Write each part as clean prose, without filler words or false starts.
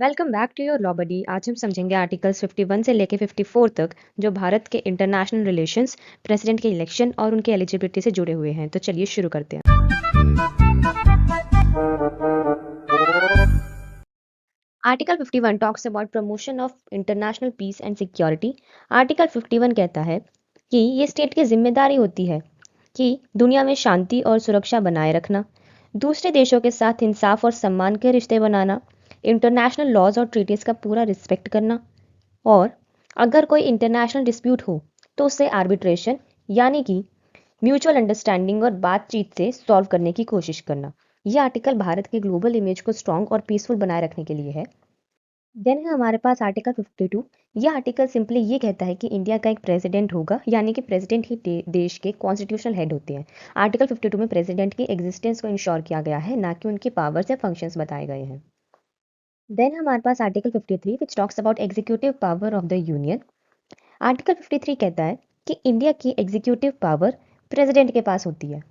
Welcome back to your law body. आज हम समझेंगे आर्टिकल्स 51 से लेके 54 तक जो भारत के इंटरनेशनल रिलेशंस, प्रेसिडेंट के इलेक्शन और उनके एलिजिबिलिटी से जुड़े हुए हैं। तो चलिए शुरू करते हैं। Article 51 talks about promotion of international peace and security. Article 51 कहता है कि ये स्टेट की जिम्मेदारी होती है कि दुनिया में शांति और सुरक्षा बनाए रखना, दूसरे देशों के साथ इंसाफ और सम्मान के रिश्ते बनाना, इंटरनेशनल लॉज और ट्रीटीज का पूरा रिस्पेक्ट करना, और अगर कोई इंटरनेशनल डिस्प्यूट हो तो उसे आर्बिट्रेशन यानी कि म्यूचुअल अंडरस्टैंडिंग और बातचीत से सॉल्व करने की कोशिश करना। यह आर्टिकल भारत के ग्लोबल इमेज को स्ट्रॉन्ग और पीसफुल बनाए रखने के लिए है। देन है हमारे पास आर्टिकल 52। यह आर्टिकल सिंपली ये कहता है कि इंडिया का एक प्रेसिडेंट होगा, यानी कि प्रेसिडेंट ही देश के कॉन्स्टिट्यूशनल हेड होते हैं। आर्टिकल 52 में प्रेसिडेंट की एग्जिस्टेंस को इंश्योर किया गया है, ना कि उनकी पावर्स या फंक्शंस बताए गए हैं। देन हमारे पास article 53 which talks about executive power of the union. Article 53 कहता है कि इंडिया की एग्जीक्यूटिव पावर प्रेसिडेंट के पास होती है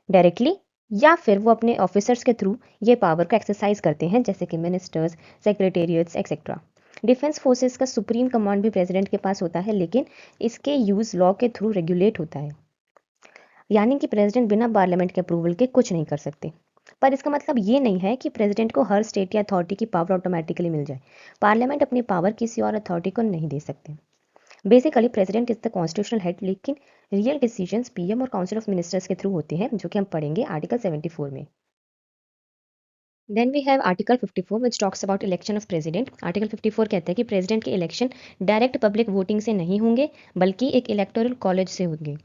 डायरेक्टली, या फिर वो अपने ऑफिसर्स के थ्रू ये पावर को एक्सरसाइज करते हैं, जैसे कि मिनिस्टर्स, सेक्रेटेरिएट्स एक्सेट्रा। डिफेंस फोर्सेस का सुप्रीम कमांड भी प्रेसिडेंट के पास होता है, लेकिन इसके यूज लॉ के थ्रू रेगुलेट होता है, यानी कि प्रेसिडेंट बिना पार्लियामेंट के अप्रूवल के कुछ नहीं कर सकते। पर इसका मतलब ये नहीं है कि प्रेसिडेंट को हर स्टेट या अथॉरिटी की पावर ऑटोमेटिकली मिल जाए। पार्लियामेंट अपनी पावर किसी और अथॉरिटी को नहीं दे सकते। Basically president is the constitutional head, लेकिन रियल डिसीजंस पीएम और काउंसिल ऑफ मिनिस्टर्स के थ्रू होते हैं, जो कि हम पढ़ेंगे आर्टिकल 74 में। Then we have article 54 which talks about election of president. Article 54 कहता है कि प्रेसिडेंट के इलेक्शन डायरेक्ट पब्लिक वोटिंग से नहीं होंगे, बल्कि एक इलेक्टोरल कॉलेज से होंगे।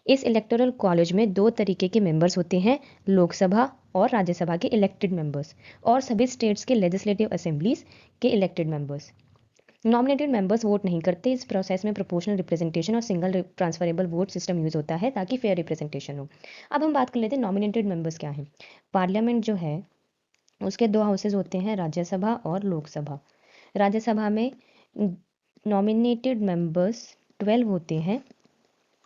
इस इलेक्टोरल कॉलेज में दो तरीके के मेंबर्स होते हैं, लोकसभा और राज्यसभा के इलेक्टेड मेंबर्स, और सभी स्टेट्स के लेजिस्लेटिव असेंबलीज के elected members. Nominated members vote नहीं करते। इस प्रोसेस में प्रोपोर्शनल रिप्रेजेंटेशन और single transferable vote system use होता है, ताकि फेयर रिप्रेजेंटेशन हो। अब हम बात कर लेते हैं नॉमिनेटेड मेंबर्स क्या हैं। पार्लियामेंट जो है उसके दो हाउसेज होते हैं, राज्यसभा और लोकसभा। राज्यसभा में नॉमिनेटेड मेंबर्स 12 होते हैं,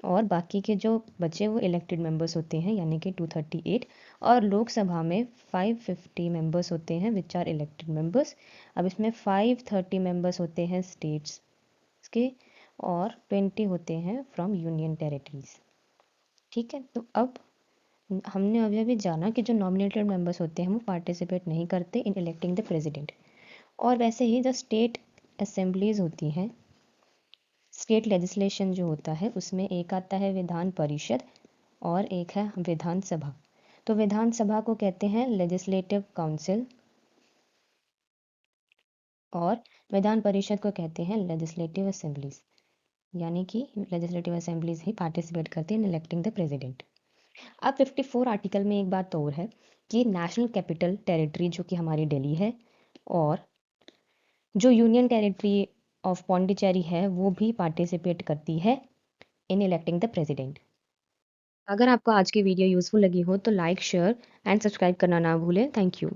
और बाकी के जो बचे वो इलेक्टेड मेंबर्स होते हैं, यानी कि 238। और लोकसभा में 550 मेंबर्स होते हैं विच आर इलेक्टेड मेंबर्स। अब इसमें 530 मेंबर्स होते हैं स्टेट्स के, और 20 होते हैं फ्रॉम यूनियन टेरिटरीज। ठीक है, तो अब हमने अभी अभी जाना कि जो नॉमिनेटेड मेंबर्स होते हैं वो पार्टिसिपेट नहीं करते इन इलेक्टिंग द प्रेसिडेंट। और वैसे ही जो स्टेट असेंबलीज होती हैं, स्टेट लेजिस्लेशन जो होता है, उसमें एक आता है विधान परिषद और एक है विधानसभा। तो विधानसभा को कहते हैं लेजिस्लेटिव काउंसिल, और विधान परिषद को कहते हैं लेजिस्लेटिव असेंबलीज, यानी कि लेजिस्लेटिव असेंबलीज ही पार्टिसिपेट करते हैं इन इलेक्टिंग द प्रेसिडेंट। अब 54 आर्टिकल में एक बात और है कि नेशनल कैपिटल टेरिटरी जो कि हमारी दिल्ली है, और जो यूनियन टेरिटरी ऑफ पौंडीचेरी है, वो भी पार्टिसिपेट करती है इन इलेक्टिंग द प्रेसिडेंट। अगर आपको आज की वीडियो यूजफुल लगी हो तो लाइक, शेयर एंड सब्सक्राइब करना ना भूलें। Thank you.